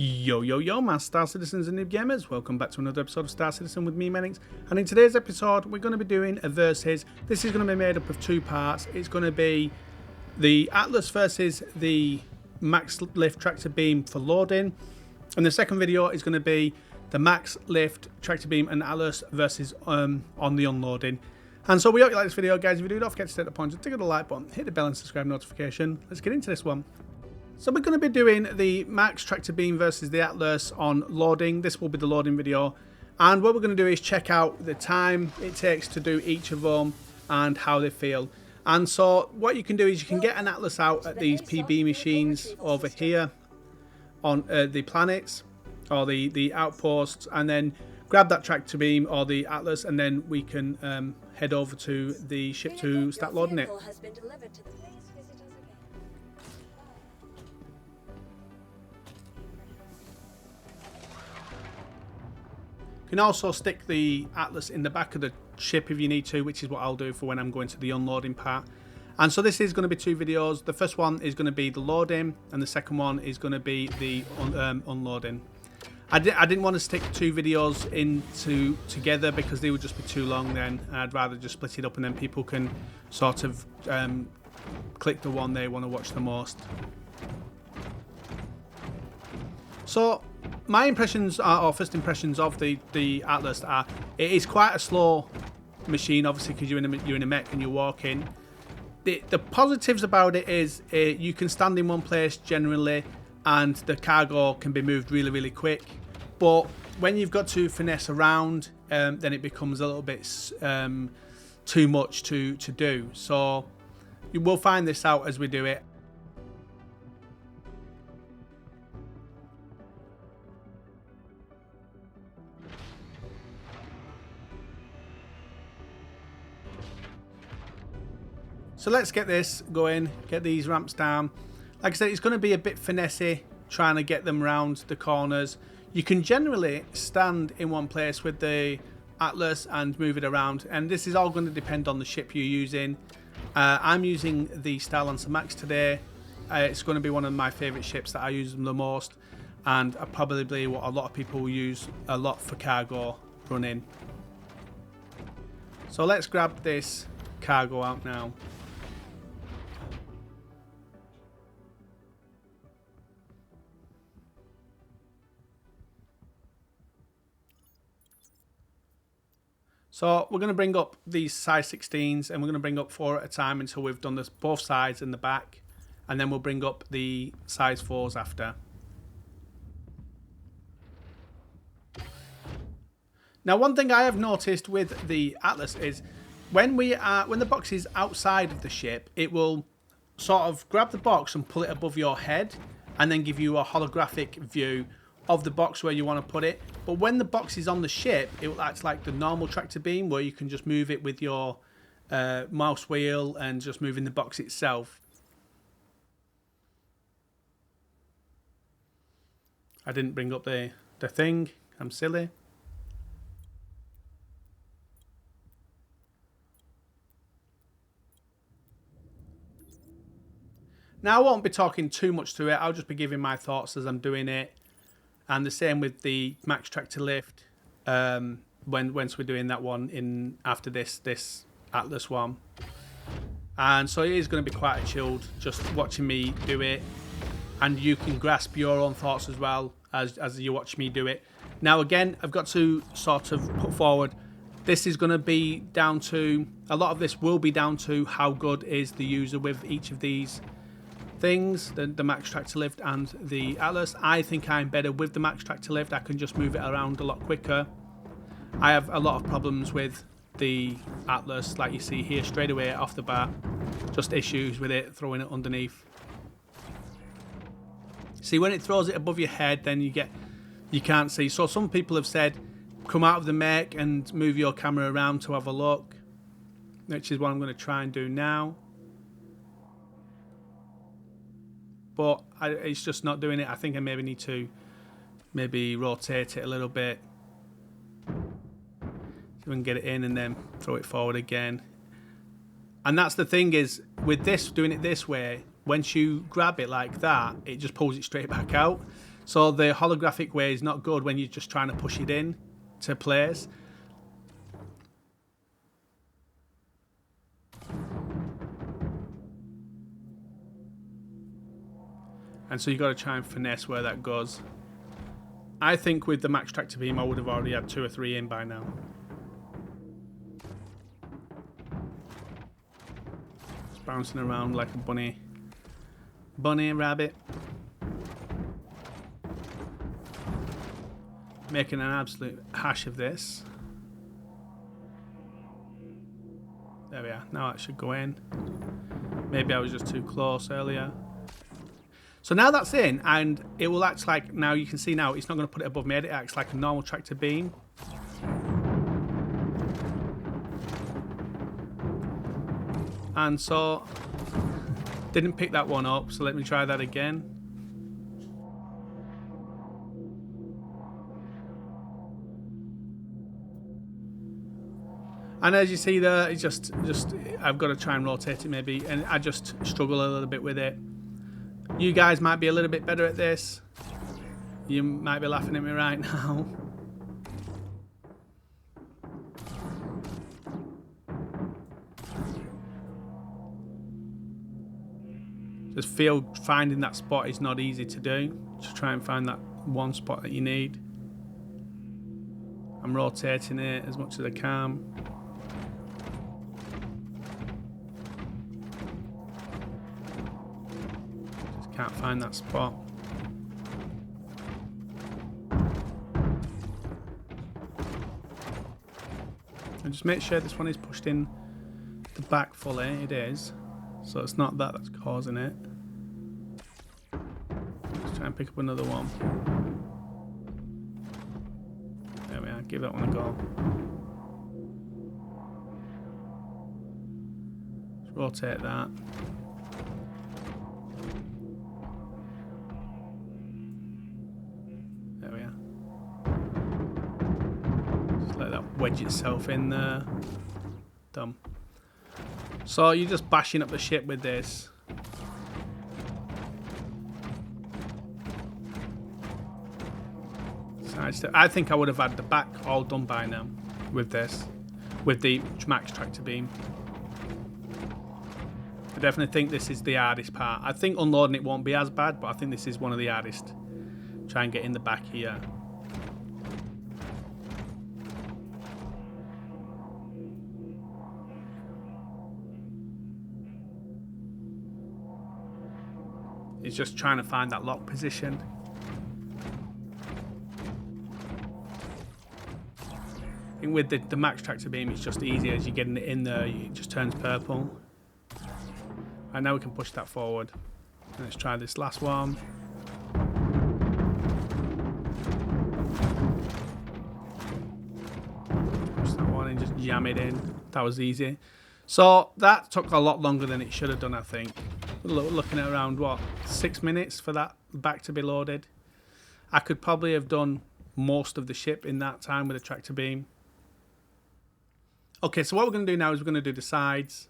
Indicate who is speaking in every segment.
Speaker 1: Yo, yo, yo, my Star Citizens and Noob Gamers. Welcome back to another episode of Star Citizen with me, Menix. And in today's episode, we're going to be doing a versus. This is going to be made up of two parts. It's going to be the Atlas versus the Max Lift Tractor Beam for loading. And the second video is going to be the Max Lift Tractor Beam and Atlas versus on the unloading. And so we hope you like this video, guys. If you do, don't forget to take the points, tick the like button, hit the bell and subscribe notification. Let's get into this one. So we're going to be doing the Max Tractor Beam versus the Atlas on loading. This will be the loading video. And what we're going to do is check out the time it takes to do each of them and how they feel. And so what you can do is you can get an Atlas out at these PB machines over here on the planets or the outposts, and then grab that Tractor Beam or the Atlas, and then we can head over to the ship to start loading it. You can also stick the Atlas in the back of the ship if you need to, which is what I'll do for when I'm going to the unloading part. And so this is going to be two videos. The first one is going to be the loading, and the second one is going to be the unloading. I didn't want to stick two videos together because they would just be too long then. I'd rather just split it up and then people can sort of click the one they want to watch the most. So my impressions are, or first impressions of the Atlas are, it is quite a slow machine, obviously, because you're in a mech and you're walking. The positives about it is you can stand in one place generally, and the cargo can be moved really, really quick. But when you've got to finesse around, then it becomes a little bit too much to do. So you will find this out as we do it. So let's get this going, get these ramps down. Like I said, it's going to be a bit finessey trying to get them around the corners. You can generally stand in one place with the Atlas and move it around, and this is all going to depend on the ship you're using. I'm using the Freelancer Max today. It's going to be one of my favourite ships that I use them the most, and probably what a lot of people use a lot for cargo running. So let's grab this cargo out now. So we're going to bring up these size 16s, and we're going to bring up 4 at a time until we've done this both sides and the back, and then we'll bring up the size 4s after. Now, one thing I have noticed with the Atlas is when the box is outside of the ship, it will sort of grab the box and pull it above your head, and then give you a holographic view of the box where you want to put it. But when the box is on the ship, it will act like the normal tractor beam, where you can just move it with your mouse wheel and just moving the box itself. I didn't bring up the thing. I'm silly. Now I won't be talking too much to it. I'll just be giving my thoughts as I'm doing it. And the same with the Max Tractor Lift, once we're doing that one after this Atlas one. And so it is going to be quite a chilled, just watching me do it. And you can grasp your own thoughts as well as you watch me do it. Now again, I've got to sort of put forward, this is going to be down to, a lot of this will be down to how good is the user with each of these things, the Max Tractor Lift and the Atlas. I think I'm better with the Max Tractor Lift. I can just move it around a lot quicker. I have a lot of problems with the Atlas, like you see here straight away off the bat. Just issues with it, throwing it underneath. See, when it throws it above your head, then you can't see. So some people have said, come out of the mech and move your camera around to have a look, which is what I'm going to try and do now. But it's just not doing it. I think I maybe need to rotate it a little bit. So we can get it in and then throw it forward again. And that's the thing is, with this, doing it this way, once you grab it like that, it just pulls it straight back out. So the holographic way is not good when you're just trying to push it in to place. And so you got to try and finesse where that goes. I think with the max tractor beam, I would have already had 2 or 3 in by now. Just bouncing around like a bunny rabbit. Making an absolute hash of this. There we are. Now that should go in. Maybe I was just too close earlier. So now that's in, and it will act like, now you can see now, it's not going to put it above my head, it acts like a normal tractor beam. And so, didn't pick that one up, so let me try that again. And as you see there, it's just I've got to try and rotate it maybe, and I just struggle a little bit with it. You guys might be a little bit better at this. You might be laughing at me right now. Just finding that spot is not easy to do. Just try and find that one spot that you need. I'm rotating it as much as I can. Can't find that spot. And just make sure this one is pushed in the back fully. It is. So it's not that that's causing it. Let's try and pick up another one. There we are. Give that one a go. Just rotate that. Wedge itself in there. Done. So you're just bashing up the ship with this. I think I would have had the back all done by now with this, with the max tractor beam. I definitely think this is the hardest part. I think unloading it won't be as bad, but I think this is one of the hardest. Try and get in the back here. It's just trying to find that lock position. I think with the max tractor beam, it's just easier as you're getting it in there, it just turns purple. And now we can push that forward. Let's try this last one. Push that one and just jam it in. That was easy. So that took a lot longer than it should have done, I think. Looking at around, what, 6 minutes for that back to be loaded. I could probably have done most of the ship in that time with a tractor beam. Okay, so what we're going to do now is we're going to do the sides.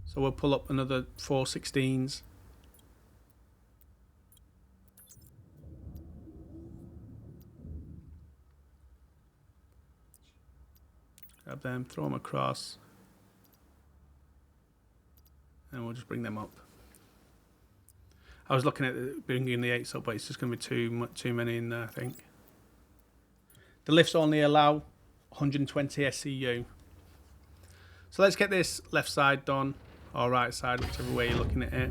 Speaker 1: So we'll pull up another 4 16s. Grab them, throw them across. And we'll just bring them up. I was looking at bringing the 8s up, but it's just going to be too many in there, I think. The lifts only allow 120 SCU. So let's get this left side done, or right side, whichever way you're looking at it.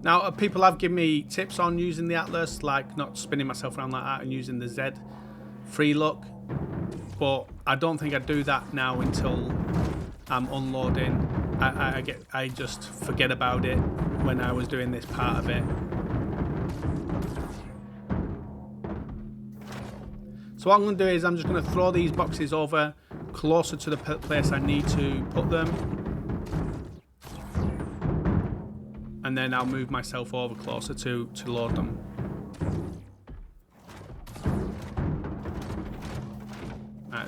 Speaker 1: Now, people have given me tips on using the Atlas, like not spinning myself around like that and using the Z free look, but I don't think I'd do that now until I'm unloading. I just forget about it when I was doing this part of it. So what I'm going to do is I'm just going to throw these boxes over closer to the place I need to put them. And then I'll move myself over closer to load them.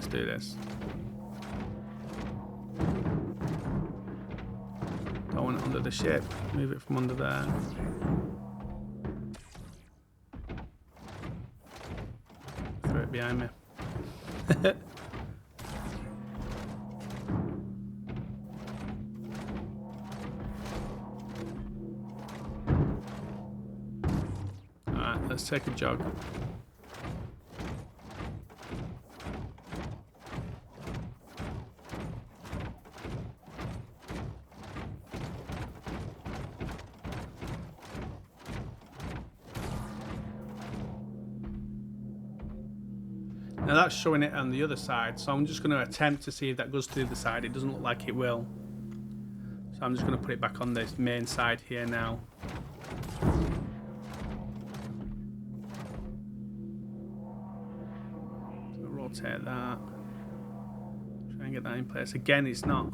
Speaker 1: do this. Don't want it under the ship. Move it from under there. Throw it behind me. Alright, let's take a jog. Now that's showing it on the other side, so I'm just going to attempt to see if that goes to the other side. It doesn't look like it will. So I'm just going to put it back on this main side here now. So rotate that. Try and get that in place. Again, it's not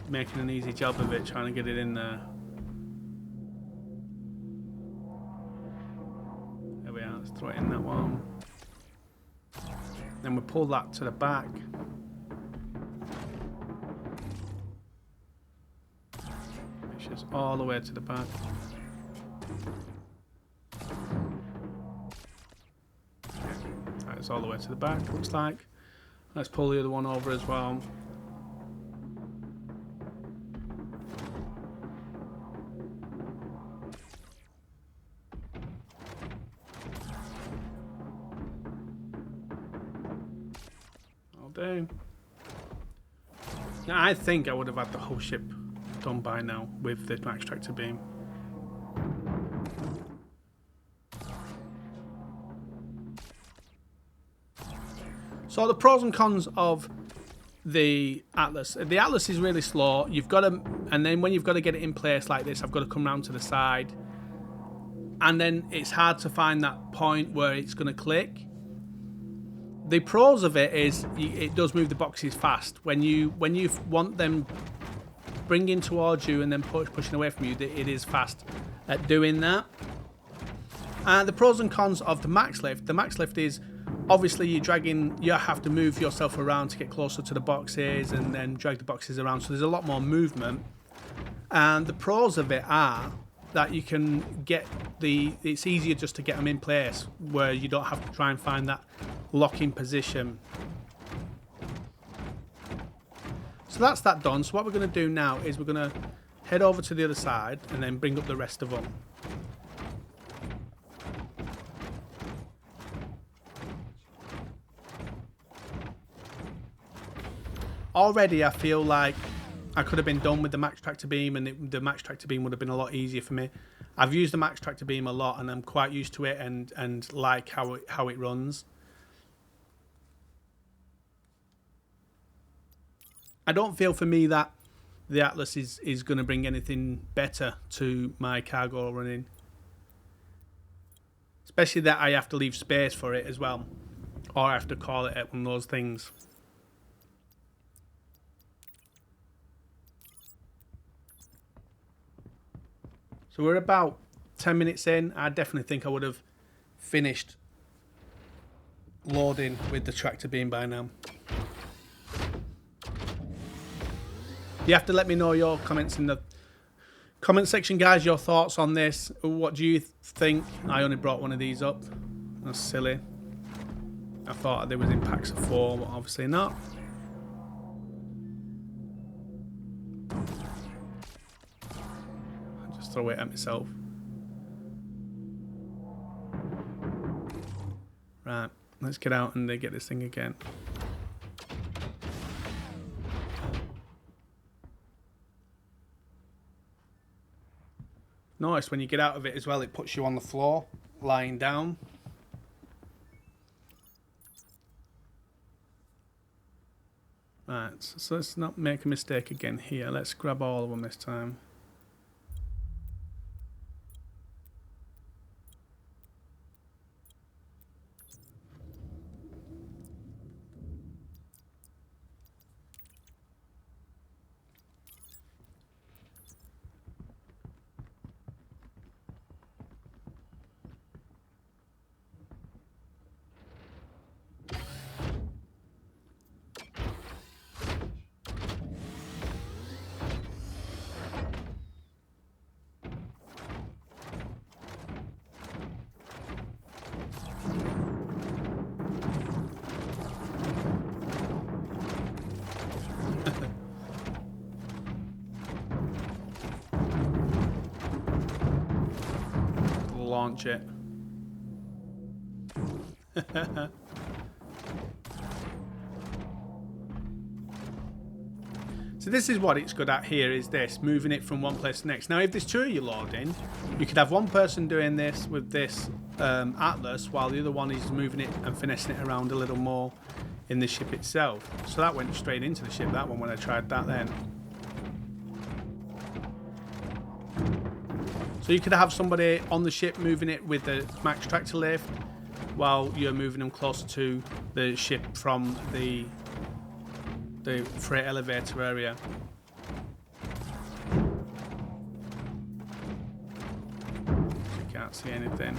Speaker 1: making an easy job of it, trying to get it in there. There we are, let's throw it in that one. Then we pull that to the back. Make sure it's all the way to the back. Right, it's all the way to the back, looks like. Let's pull the other one over as well. Do. Now, I think I would have had the whole ship done by now with the max tractor beam. So the pros and cons of the Atlas. The Atlas is really slow. You've got to, and then when you've got to get it in place like this, I've got to come round to the side, and then it's hard to find that point where it's going to click. The pros of it is it does move the boxes fast. When you want them bringing towards you and then pushing away from you, it is fast at doing that. The pros and cons of the max lift. The max lift is obviously you have to move yourself around to get closer to the boxes and then drag the boxes around. So there's a lot more movement. And the pros of it are that you can get it's easier just to get them in place where you don't have to try and find that locking position. So that's that done. So what we're going to do now is we're going to head over to the other side and then bring up the rest of them. Already I feel like I could have been done with the max tractor beam, and the max tractor beam would have been a lot easier for me. I've used the max tractor beam a lot and I'm quite used to it and like how it runs. I don't feel for me that the Atlas is going to bring anything better to my cargo running. Especially that I have to leave space for it as well. Or I have to call it one of those things. So we're about 10 minutes in. I definitely think I would have finished loading with the tractor beam by now. You have to let me know your comments in the comment section, guys, your thoughts on this. What do you think? I only brought one of these up. That's silly. I thought there was in packs of 4, but obviously not. I'll just throw it at myself. Right, let's get out and get this thing again. Notice when you get out of it as well, it puts you on the floor, lying down. Right, so let's not make a mistake again here. Let's grab all of them this time. launch it. So this is what it's good at here, is this, moving it from one place to the next. Now if there's two of you loading, you could have one person doing this with this Atlas while the other one is moving it and finessing it around a little more in the ship itself. So that went straight into the ship, that one, when I tried that then. So you could have somebody on the ship moving it with the max tractor lift while you're moving them closer to the ship from the freight elevator area. You can't see anything.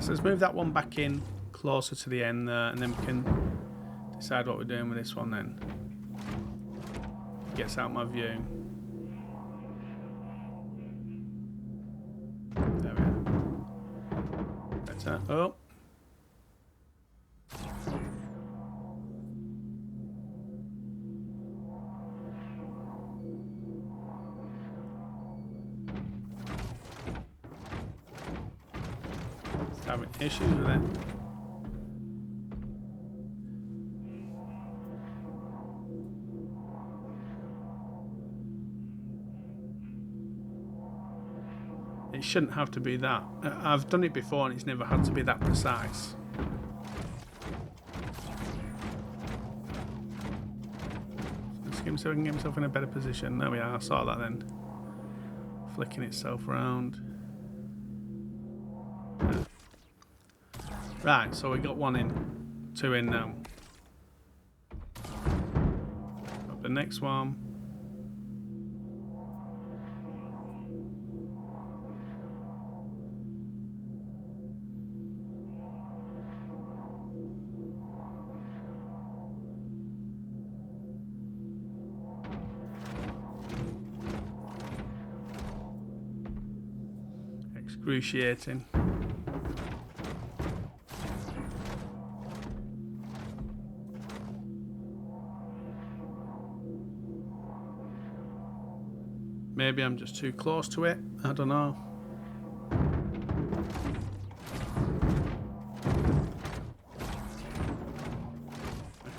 Speaker 1: So let's move that one back in closer to the end there, and then we can decide what we're doing with this one then. Gets out my view. There we are. Better. Oh. Having issues with it. It shouldn't have to be that. I've done it before and it's never had to be that precise. Let's see if I can get myself in a better position. There we are, I saw that then. Flicking itself around. Right, so we got one in, two in now. Got the next one. Excruciating. Maybe I'm just too close to it. I don't know.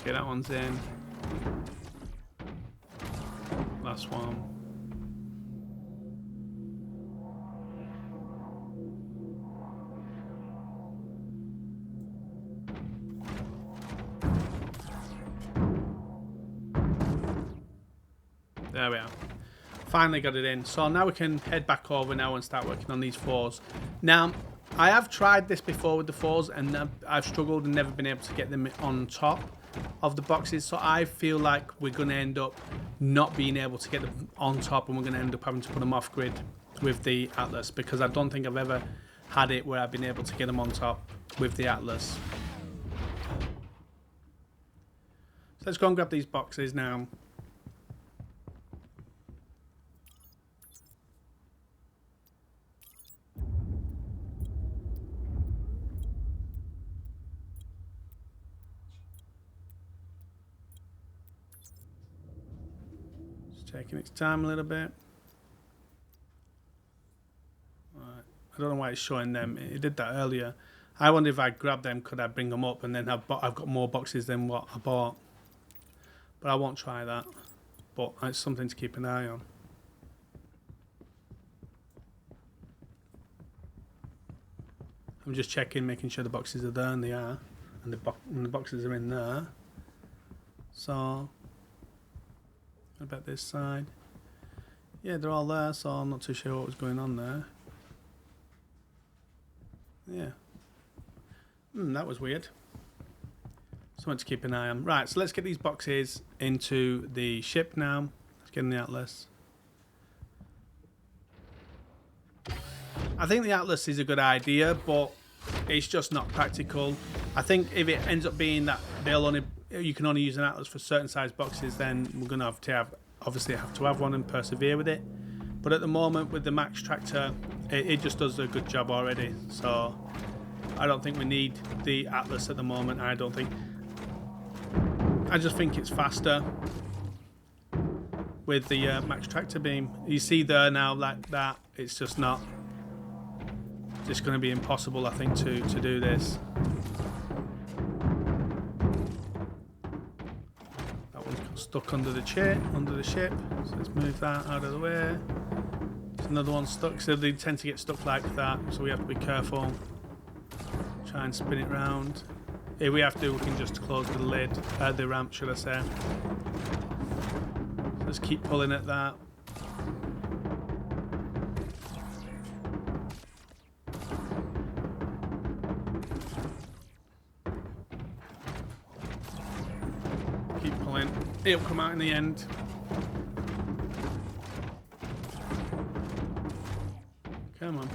Speaker 1: Okay, that one's in. Last one. There we are. Finally got it in. So now we can head back over now and start working on these fours. Now, I have tried this before with the fours and I've struggled and never been able to get them on top of the boxes. So I feel like we're going to end up not being able to get them on top and we're going to end up having to put them off grid with the Atlas, because I don't think I've ever had it where I've been able to get them on top with the Atlas. So let's go and grab these boxes now. Taking its time a little bit. Right. I don't know why it's showing them. It did that earlier. I wonder if I grab them, could I bring them up and then I've got more boxes than what I bought. But I won't try that. But it's something to keep an eye on. I'm just checking, making sure the boxes are there, and they are. And the boxes are in there. So... about this side. Yeah, they're all there, so I'm not too sure what was going on there. Yeah. That was weird. Something to keep an eye on. Right, so let's get these boxes into the ship now. Let's get in the Atlas. I think the Atlas is a good idea, but it's just not practical. I think if it ends up being that you can only use an Atlas for certain size boxes, then we're going to obviously have to have one and persevere with it. But at the moment with the Max Tractor, it just does a good job already. So I don't think we need the Atlas at the moment. I don't think. I just think it's faster with the max tractor beam. You see there now, like that, it's just not. It's going to be impossible, I think, to do this. That one's got stuck under the ship. So let's move that out of the way. There's another one stuck. So they tend to get stuck like that. So we have to be careful. Try and spin it round. If we have to, we can just close the lid, the ramp, should I say. So let's keep pulling at that. Keep pulling. It'll come out in the end. Come on.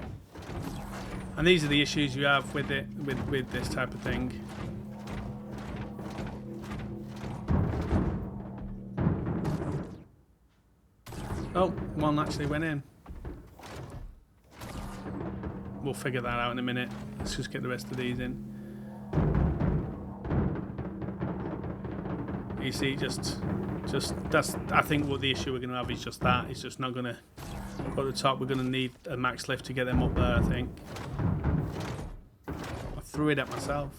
Speaker 1: And these are the issues you have with it, with this type of thing. Oh, one actually went in. We'll figure that out in a minute. Let's just get the rest of these in. You see, just that's. I think what the issue we're going to have is just that. It's just not going to go to the top. We're going to need a max lift to get them up there, I think. I threw it at myself.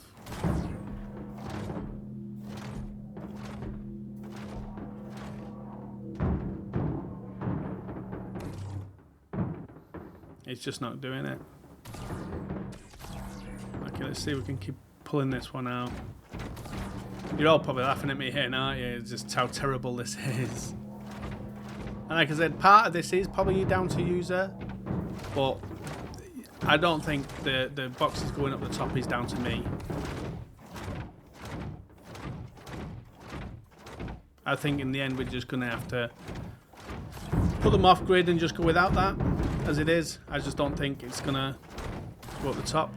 Speaker 1: It's just not doing it. Okay, let's see if we can keep pulling this one out. You're all probably laughing at me here, aren't you? It's just how terrible this is. And like I said, part of this is probably down to user, but I don't think the boxes going up the top is down to me. I think in the end we're just going to have to put them off grid and just go without that as it is. I just don't think it's going to go up the top.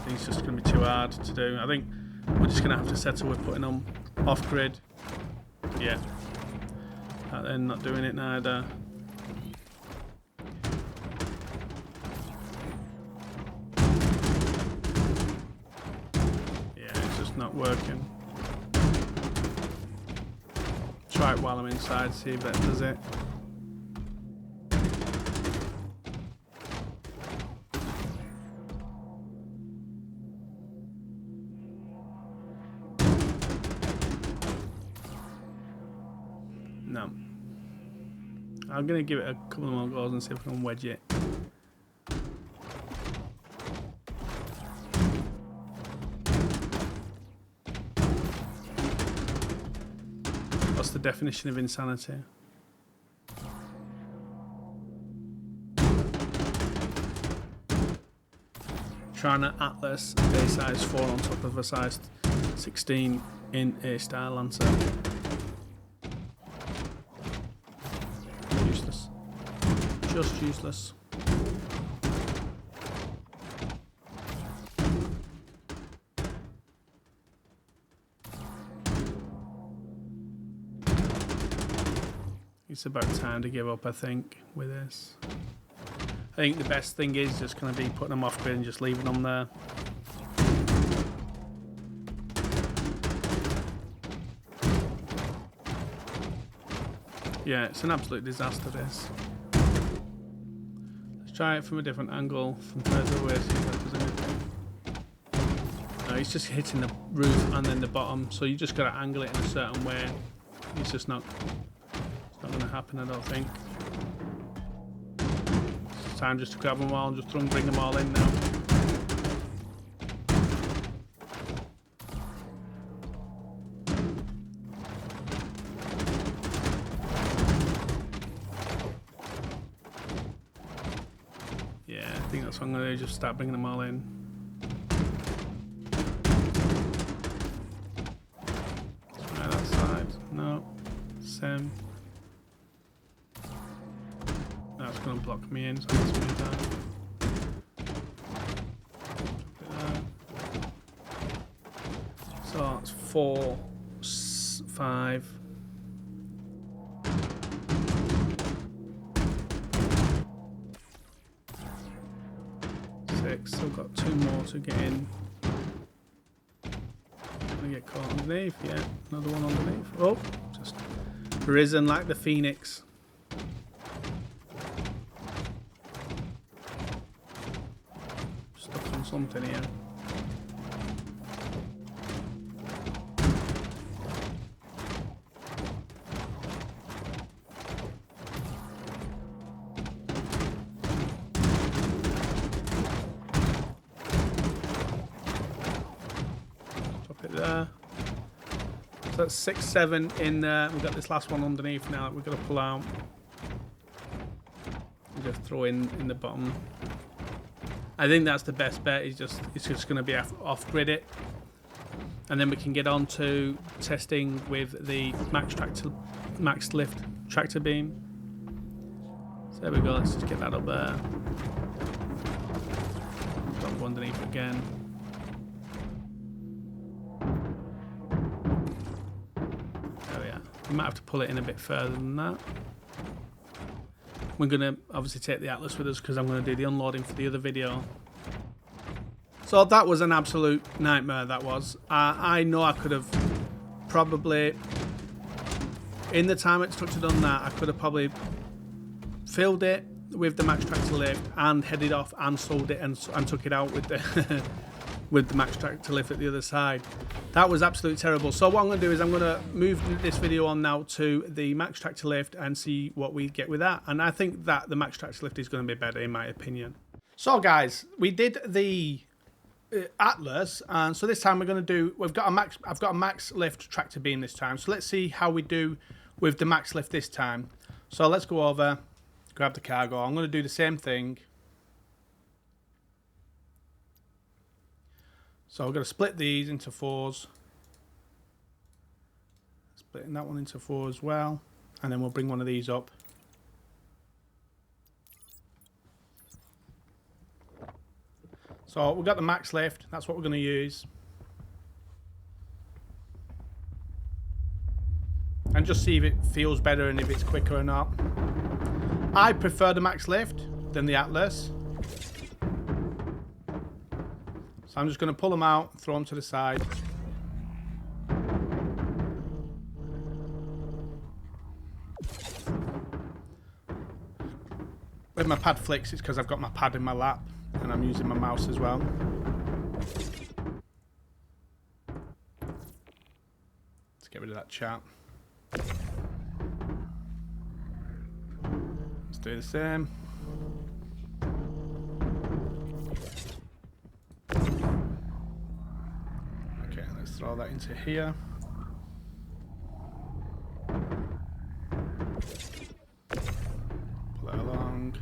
Speaker 1: It's just going to be too hard to do. I think we're just going to have to settle with putting them off grid. Yeah. And then not doing it neither. Yeah, it's just not working. Try it while I'm inside, see if that does it. No. I'm going to give it a couple more goals and see if I can wedge it. What's the definition of insanity? Trying an Atlas a size 4 on top of a size 16 in a Star Lancer. Useless. Just useless. It's about time to give up, I think, with this. I think the best thing is just going to be putting them off grid and just leaving them there. Yeah, it's an absolute disaster, this. Let's try it from a different angle, from further away, see if that does anything. No, it's just hitting the roof and then the bottom, so you just got to angle it in a certain way. It's just not... It's not going to happen, I don't think. It's time just to grab them all and just bring them all in now. Yeah, I think that's what I'm going to do, just start bringing them all in. Try that side. No. Same. That's going to block me in, so let's move that. So it's 4, 5. 6. Still got 2 more to get in. Gonna get caught underneath. Yeah, another one underneath. Oh, just risen like the phoenix. Stuck on something here. There. So that's 6, 7 in there. We've got this last one underneath now that we've got to pull out. And just throw in the bottom. I think that's the best bet. It's just going to be off grid it, and then we can get on to testing with the max lift tractor beam. So there we go. Let's just get that up there. Got one underneath again. We might have to pull it in a bit further than that. We're going to obviously take the Atlas with us because I'm going to do the unloading for the other video. So that was an absolute nightmare, that was. I know I could have probably, in the time it took to done that, I could have probably filled it with the max tractor lift and headed off and sold it and took it out with the with the max tractor lift at the other side. That was absolutely terrible. So what I'm going to do is I'm going to move this video on now to the max tractor lift and see what we get with that. And I think that the max tractor lift is going to be better in my opinion. So guys, we did the Atlas, and so this time we're going to do, I've got a max lift tractor beam this time. So let's see how we do with the max lift this time. So let's go over, grab the cargo. I'm going to do the same thing. So we're going to split these into 4s. Splitting that one into 4 as well. And then we'll bring one of these up. So we've got the max lift. That's what we're going to use. And just see if it feels better and if it's quicker or not. I prefer the max lift than the Atlas. So I'm just going to pull them out, throw them to the side. When my pad flicks, it's because I've got my pad in my lap and I'm using my mouse as well. Let's get rid of that chat. Let's do the same. Throw that into here. Pull it along.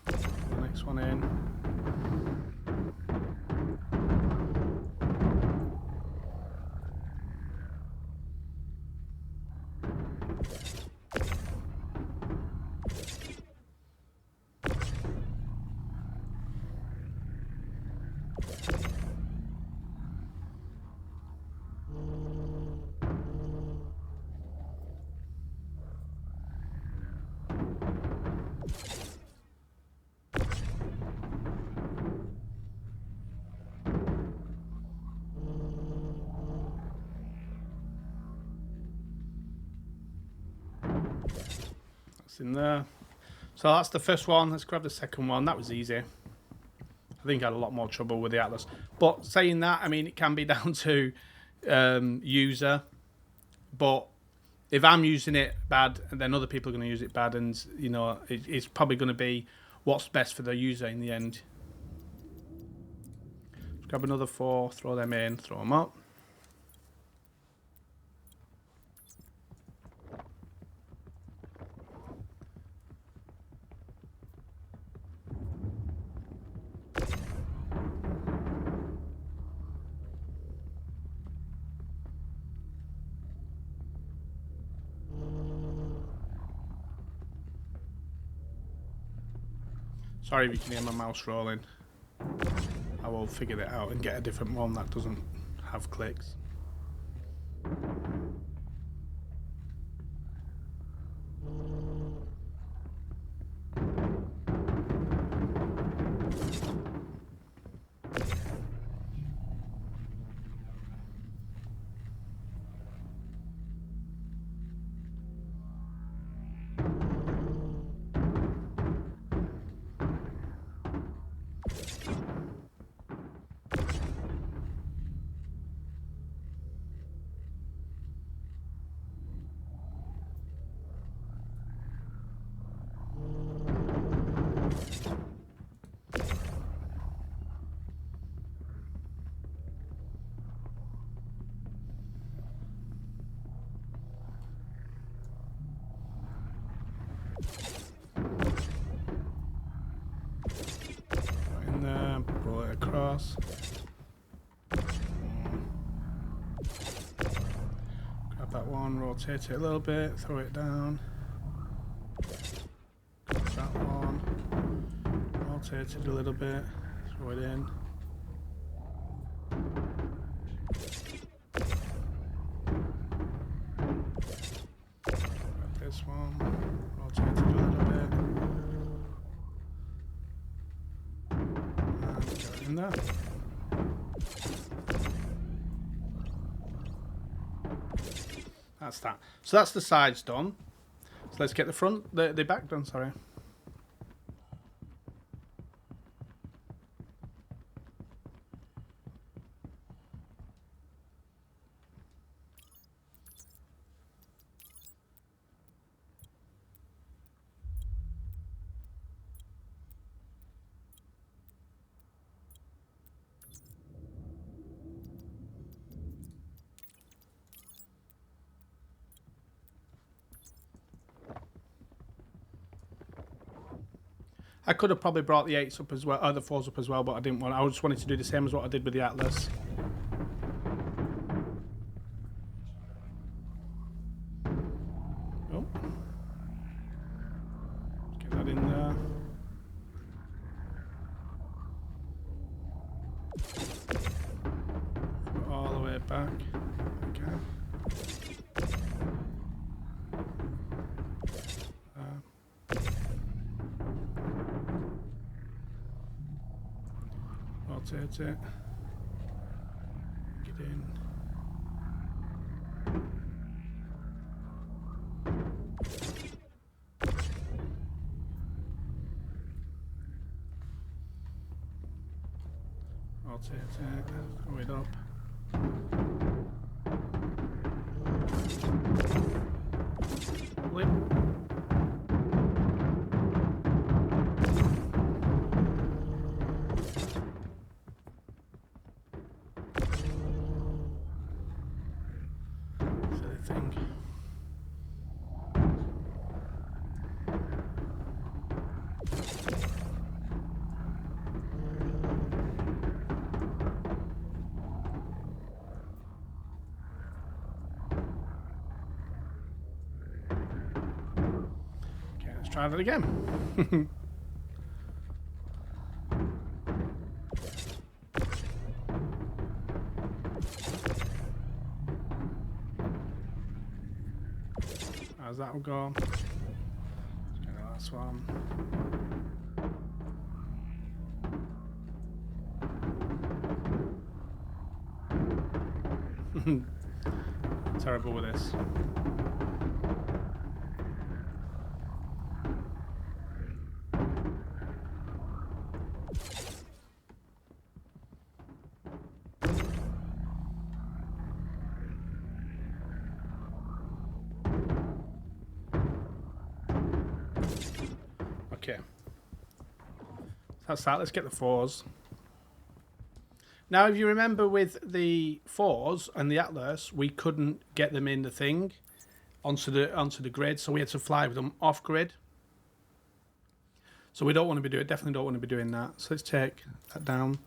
Speaker 1: Put the next one in. In there. So that's the first one. Let's grab the second one. That was easy. I think I had a lot more trouble with the Atlas. But saying that, I mean, it can be down to user. But if I'm using it bad, then other people are going to use it bad. And, you know, it's probably going to be what's best for the user in the end. Let's grab another 4, throw them in, throw them up. Sorry if you can hear my mouse rolling. I will figure it out and get a different one that doesn't have clicks. In there, pull it across. Grab that one, rotate it a little bit, throw it down. Grab that one, rotate it a little bit, throw it in. Grab this one, rotate it a little bit. And go in there. That's that. So that's the sides done. So let's get the back done, sorry. I could have probably brought the 8s up as well, or the 4s up as well, but I didn't want. I just wanted to do the same as what I did with the Atlas. Oh, get that in there. All the way back. Okay. Rotate it. Get in. Rotate it. Throw it up. Flip. Thing. Okay, let's try that again. How's that will go? Let's get the last one. Terrible with this. Okay, that's that. Let's get the 4s. Now, if you remember with the 4s and the Atlas, we couldn't get them in the thing onto the grid, so we had to fly with them off grid. So we don't want to be doing, definitely don't want to be doing that. So let's take that down.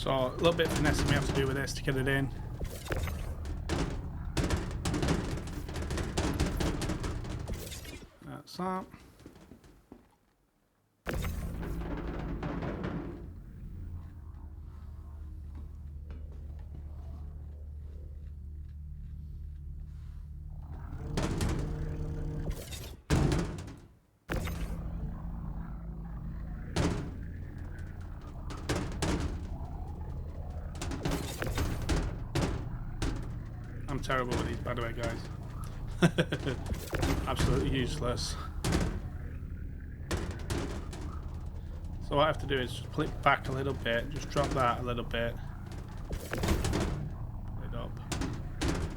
Speaker 1: So a little bit of finessing we have to do with this to get it in. That's that. I'm terrible with these, by the way, guys. Absolutely useless. So what I have to do is just pull it back a little bit, just drop that a little bit. Pull it up.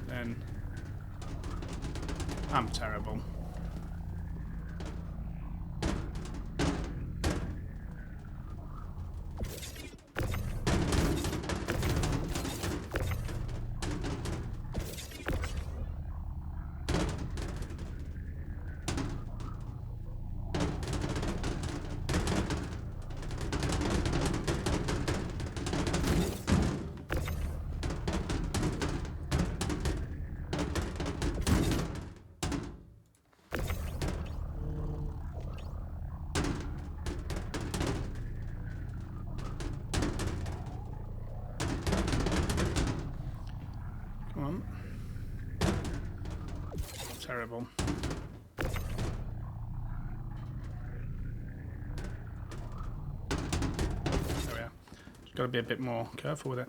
Speaker 1: Then I'm terrible. Come on. Terrible. There we are. Just got to be a bit more careful with it.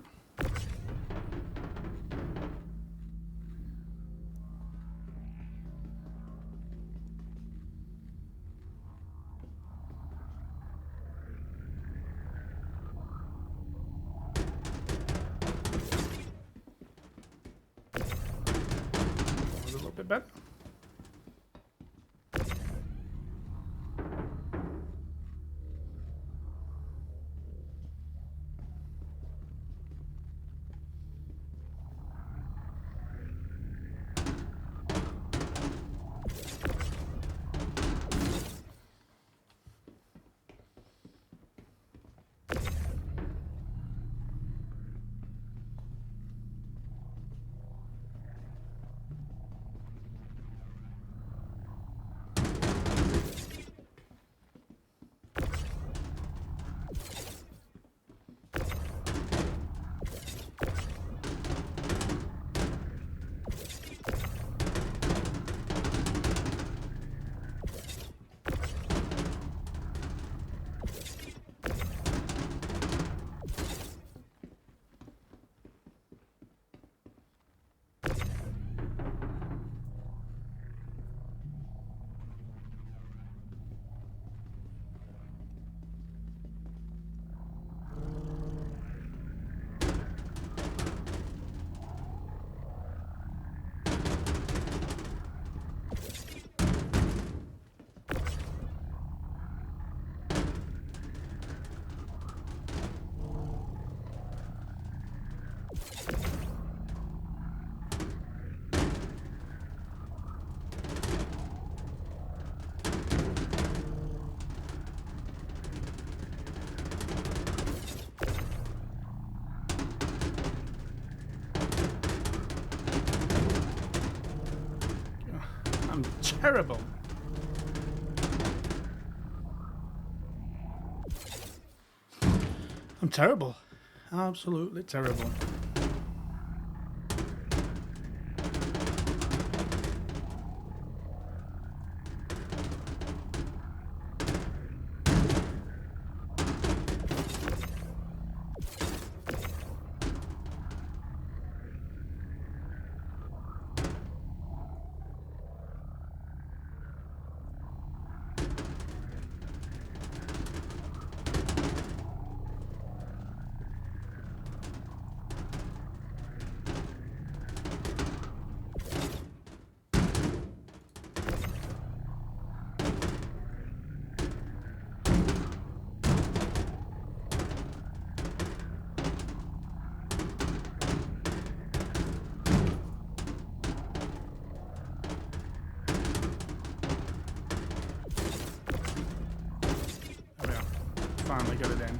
Speaker 1: A little bit better. I'm terrible. I'm terrible. Absolutely terrible. Finally got it in.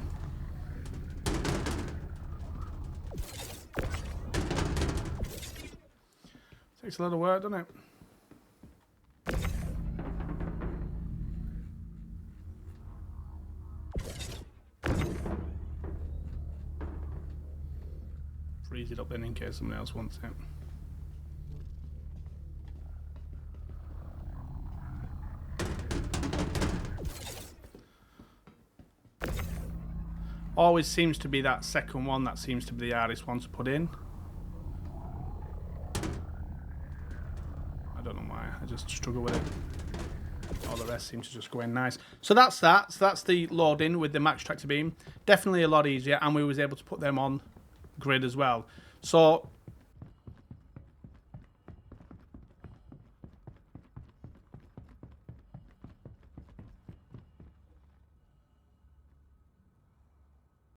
Speaker 1: Takes a lot of work, doesn't it? Freeze it up then in case someone else wants it. Always seems to be that second one that seems to be the hardest one to put in. I don't know why, I just struggle with it. All the rest seems to just go in nice. So that's that. So that's the loading with the max tractor beam. Definitely a lot easier, and we was able to put them on grid as well. So